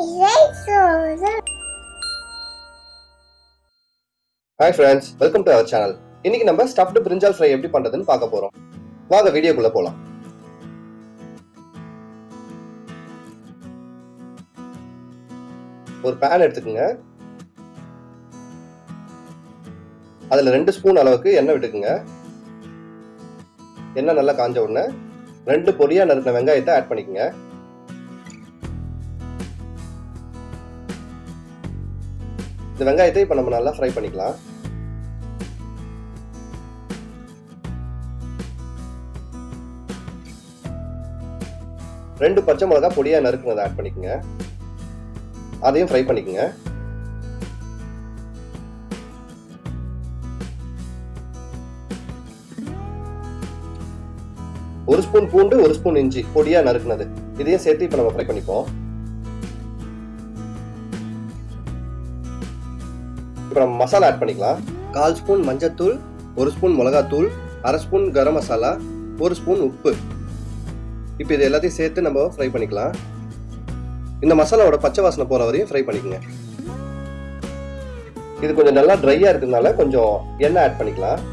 Ilaisoru. Hi friends, welcome to our channel. இன்னைக்கு நம்ம stuffed brinjal fry எப்படி பண்றதுன்னு பார்க்க போறோம். வாங்க வீடியோக்குள்ள போலாம். ஒரு pan எடுத்துக்கங்க. அதுல 2 ஸ்பூன் அளவுக்கு எண்ணெய் விட்டுக்குங்க. எண்ணெய் நல்லா காஞ்ச உடனே 2 பொடியா நறுக்கின வெங்காயத்தை ஆட் பண்ணிக்கங்க. இந்த வெங்காயத்தை இப்ப நம்ம நல்லா ஃப்ரை பண்ணிக்கலாம். ரெண்டு பச்சை மிளகாய் பொடியா நறுக்குனதை ஆட் பண்ணிக்கங்க. அதையும் ஃப்ரை பண்ணிக்கங்க. ஒரு ஸ்பூன் பூண்டு, ஒரு ஸ்பூன் இஞ்சி பொடியா நறுக்குனது இதையும் சேர்த்து இப்ப நம்ம ஃப்ரை பண்ணிப்போம். இப்போ நம்ம மசாலா ஆட் பண்ணிக்கலாம். 1/4 ஸ்பூன் மஞ்சத்தூள், 1 ஸ்பூன் மிளகாத்தூள், 1/2 ஸ்பூன் கரம் மசாலா, 1 ஸ்பூன் உப்பு. இப்போ இது எல்லாத்தையும் சேர்த்து நம்ம ஃப்ரை பண்ணிக்கலாம். இந்த மசாலாவோட பச்சை வாசனை போற வரையும் ஃப்ரை பண்ணிக்கங்க. இது கொஞ்சம் நல்லா ட்ரையா இருக்கிறதுனால கொஞ்சம் எண்ணெய் ஆட் பண்ணிக்கலாம்.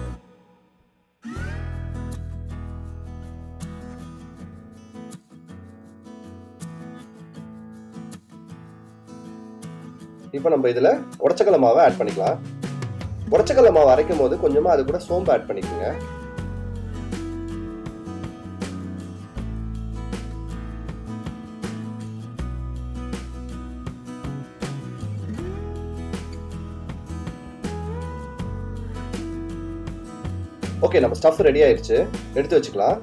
இப்போ நம்ம இதுல உடைச்சக்கடலை மாவை ஆட் பண்ணிக்கலாம். உடைச்சக்கடலை மாவு அரைக்கும் போது கொஞ்சமா அது கூட சோம்பு ஆட் பண்ணிக்கோங்க. ஓகே, நம்ம ஸ்டஃப் ரெடி ஆயிடுச்சு. எடுத்து வச்சுக்கலாம்.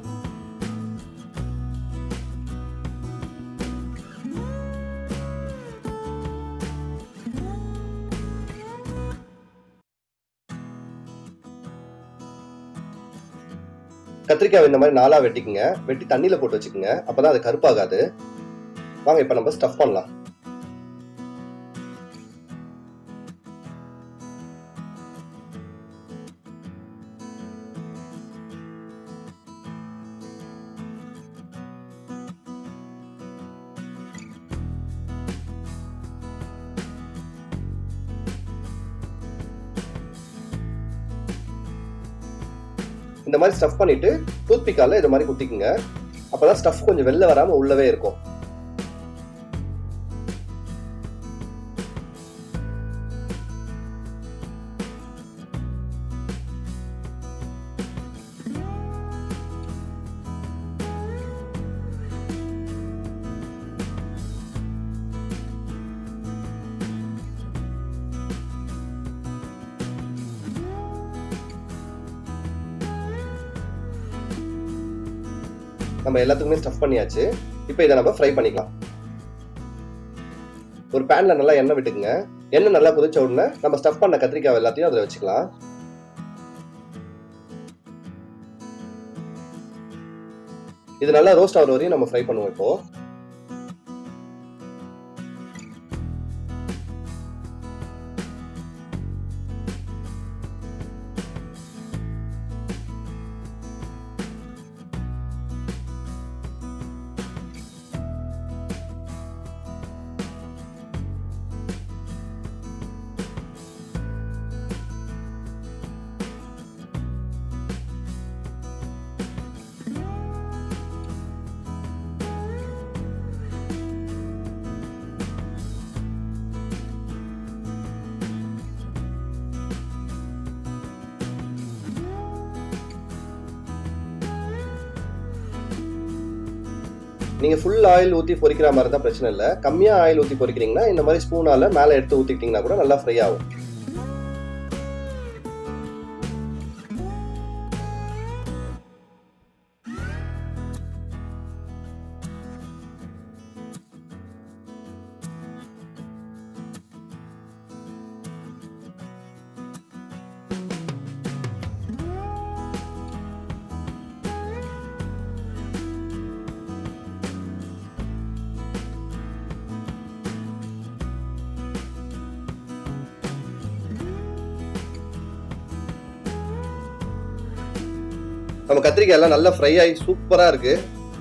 கத்திரிக்காய் இந்த மாதிரி 4ஆ வெட்டிக்குங்க. வெட்டி தண்ணியில போட்டு வச்சுக்கோங்க. அப்பதான் அது கருப்பாகாது. வாங்க இப்ப நம்ம ஸ்டஃப் பண்ணலாம். இந்த மாதிரி ஸ்டஃப் பண்ணிட்டு டூத் பிக்கால இது மாதிரி குத்திக்குங்க. அப்பதான் ஸ்டஃப் கொஞ்சம் வெளில வராம உள்ளவே இருக்கும். நம்ம எல்லாத்துக்குமே ஸ்டஃப் பண்ணியாச்சு. இப்போ இதை நம்ம ஃப்ரை பண்ணிக்கலாம். ஒரு பேன்ல நல்லா எண்ணெய் விட்டுக்குங்க. எண்ணெய் நல்லா கொதிச்ச உடனே நம்ம ஸ்டஃப் பண்ண கத்திரிக்காய் எல்லாத்தையும் அதில் வச்சுக்கலாம். இது நல்லா ரோஸ்ட் ஆகிற வரையும் நம்ம ஃப்ரை பண்ணுவோம். இப்போ நீங்க ஃபுல் ஆயில் ஊத்தி பொரிக்கிற மாதிரி தான் பிரச்சனை இல்லை. கம்மியா ஆயில் ஊத்தி பொரிக்கிறீங்கன்னா இந்த மாதிரி ஸ்பூனால மேல எடுத்து ஊத்திக்கிட்டீங்கன்னா கூட நல்லா ஃப்ரை ஆகும். நம்ம கத்திரிக்காய் எல்லாம் நல்லா ஃப்ரை ஆகி சூப்பரா இருக்கு.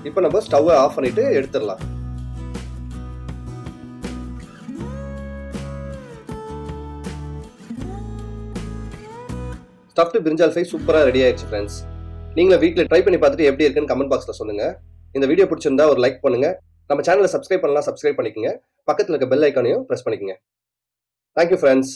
இப்போ நம்ம ஸ்டவ்வை ஆஃப் பண்ணிட்டு எடுத்துடலாம். ஸ்டஃப்டு பிரிஞ்சால் ஃப்ரை சூப்பராக ரெடி ஆயிடுச்சு ஃப்ரெண்ட்ஸ். நீங்களும் வீட்டில் ட்ரை பண்ணி பார்த்துட்டு எப்படி இருக்குன்னு கமெண்ட் பாக்ஸில் சொல்லுங்க. இந்த வீடியோ பிடிச்சிருந்தா ஒரு லைக் பண்ணுங்க. நம்ம சேனலை சப்ஸ்கிரைப் பண்ணலாம், சப்ஸ்கிரைப் பண்ணிக்கங்க. பக்கத்தில் இருக்க பெல் ஐக்கானையும் ப்ரெஸ் பண்ணிக்கங்க. Thank you friends.